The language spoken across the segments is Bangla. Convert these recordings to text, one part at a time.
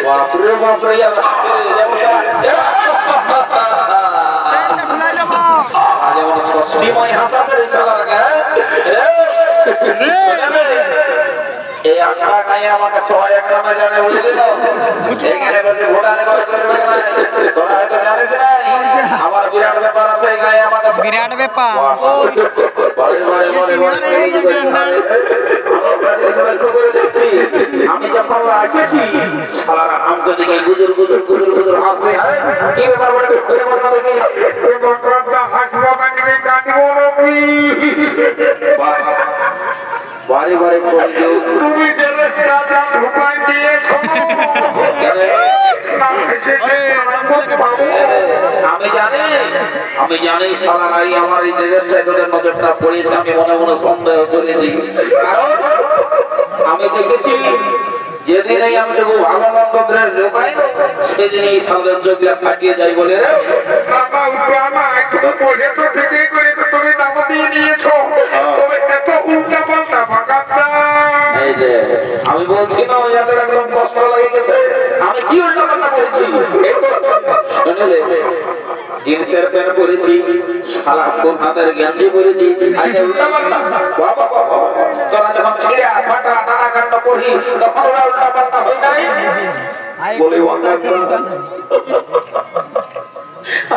বাপরে বাপরে যেমন ষষ্ঠীময় হাসাতে এই আটটা গায়ে আমাকে সবাই এক নামে জানে বলে দিল। এখানে বলছে ভোটারে করে করবে না, তোরা হয়তো জানিস না আমার বিরাট ব্যাপার আছে এই গায়ে আমাকে বিরাট ব্যাপার। আমি যখন আসেছি সারা আমাকে দিকে গুজুর গুজুর গুজুর গুজুর হাসছে। কি ব্যাপার বলে করে বলতে দেখি বারে বারে তুমি আমি জানি সারাই আমার এই ড্রেসটা তোদের নজরটা পড়েছে। আমি মনে মনে সন্দেহ করেছি, কারণ আমি দেখেছি যেদিনই আমি দেখো ভালো মন্দ ড্রেস ঢোকাই সেদিন এই সাদের চোখটা ফাটিয়ে যাই বলে রে ঠিকই করে তুমি দাম দিয়ে নিয়েছো, তবে এত উল্টা পাল্টা আমি বলছি না ওদের একদম কষ্ট লেগে গেছে। আমি কি উল্টা পাল্টা করেছি? জিন্সের প্যান্ট পরেছি, শালা কোন হাতের গেঞ্জি পরেছি, আজকে উল্টা পাল্টা। বাবা বাবা তোরা যখন ছিঁড়ে ফাটা নানা কাণ্ড করি তখন ওরা উল্টা পাল্টা হয় নাই বলে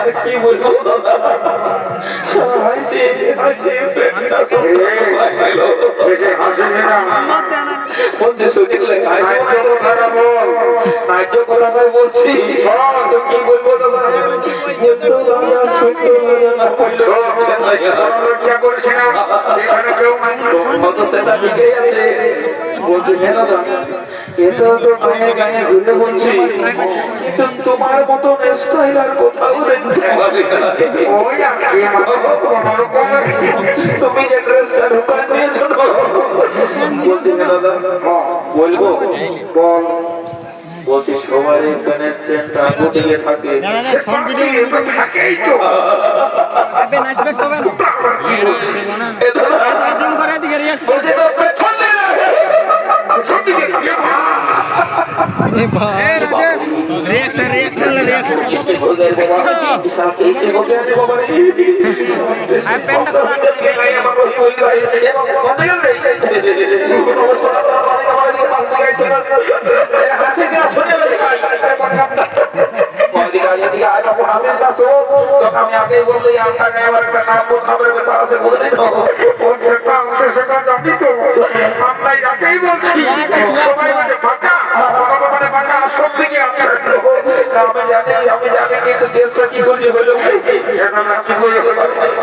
আর কি বলবো বলছি কি বলবো সেটা ঠিকই আছে বলছি এটাও তো গায়ে গায়ে ঘুরে বলছি, কিন্তু তোমার মতো স্টাইল আর কোথাও তুমি যে ড্রেসটা ঢুকায় নিয়েছো বলবো বল বলছি সবাই প্যানের চেনটা আগে দিকে থাকে থাকেই তো আমি আগেই বললো আটটা গায়ে আমার একটা নাম বদনামের ব্যাপার আছে বলে আমি জানি কিন্তু দেশটা কি করছে বলে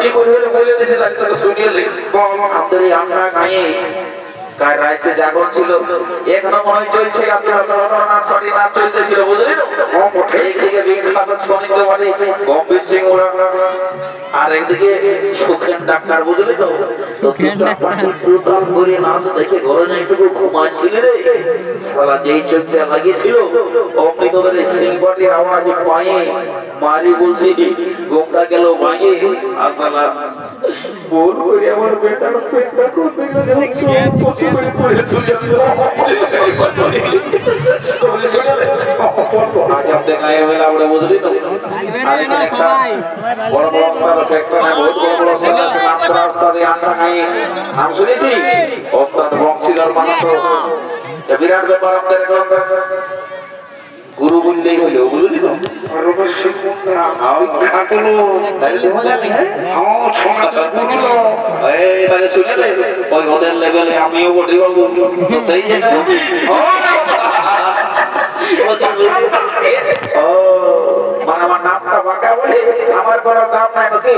কি করবে বলে দিয়েছে তাকে শুনিয়ে আমাদের এই আমরা গায়ে রাইতে জাগরণ ছিল, এখনো মনে হয় চলছে। আপনারা নাচ চলতেছিল বুঝলি না, একদিকে বিখ্যাত স্বনিতে বাড়ি গম্ভীর সিং আর একদিকে সুখেন ডাক্তার বুঝলি তো করে নাচ দেখে ঘরে না একটু ঘুমাচ্ছিল রে সারা যেই চোখটা লাগিয়েছিল অমনি তোদের সিং বাড়ির আওয়াজ পায়ে মারি বলছি গোমটা গেল মায়ে আর সালা বল করে আমার বেটার পেটটা করতে বিরাট ব্যাপার গুরু বললেই হলো বুঝলি তো ওই ওদের লেভেলে আমিও বলি বাবু সেই মানে আমার নামটা বাঁকা বলে আমার কোনো দাম নাই নাকি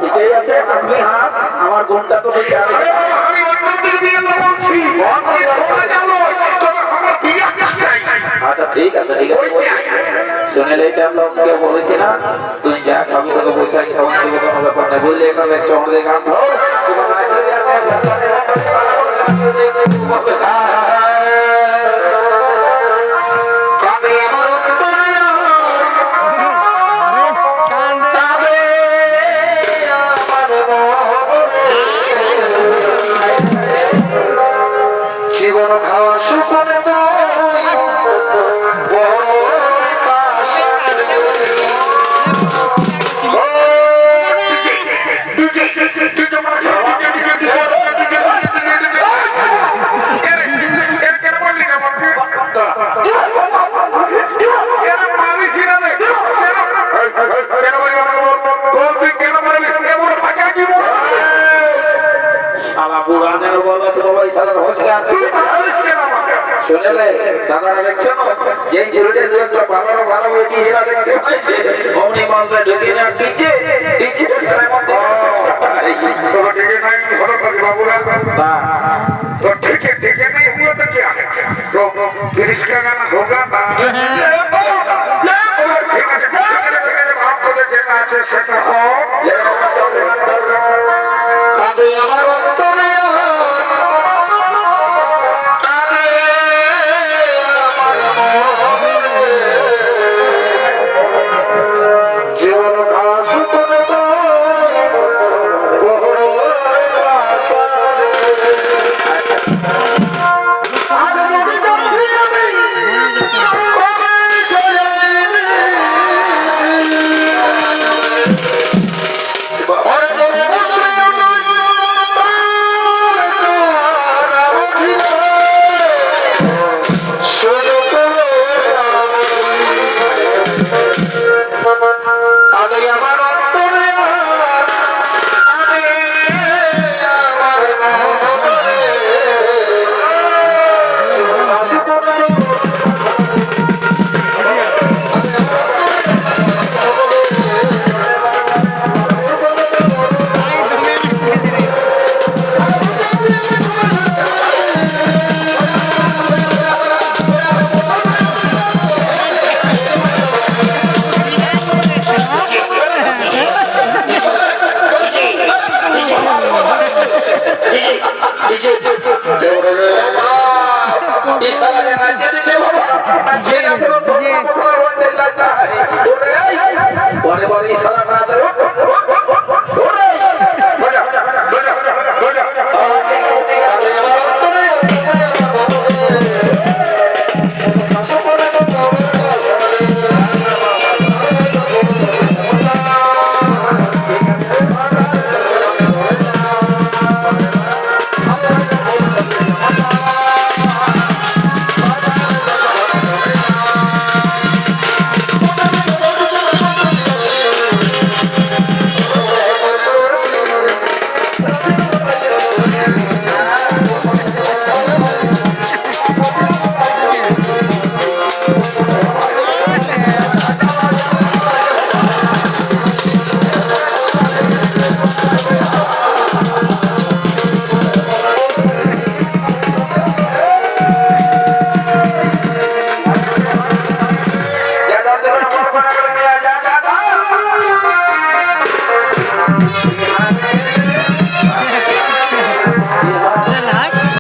ঠিকই আছে আসবি হাস আমার গুণটা তো আচ্ছা ঠিক আছে ঠিক আছে শুনেলে লোককে বলেছি না তুই যা খাবি তোকে বসে খাওয়া দেবো কোনো ব্যাপার নেই বুঝলি এখানে চমড়ে গান ধর পুরাণের বল আছে বাবা ইশারার হোসিয়ার তুই ভাবিস কেন আমাকে? শুনেলে দাদারা দেখছো না যেই জুড়ে দু একটা ভালো ভালো বেটি এরা দেখতে পাইছে অমনি মালটা ঢুকে না ডিজে ডিজে সারার মধ্যে तो ठीक है नहीं हो तो बाबूला বা तो ठीक है नहीं हुआ तो क्या तो फिर इसका गाना होगा ठीक है आपको देखना अच्छे से तो हो কাঁদে আমার অন্তরে কাঁদে আমার মনে জীবন ঘাস করে তো আমার অন্তরে ইশারা দেন নাচিয়ে দিছে বাবা যে আসলে পরে পরে ইশারা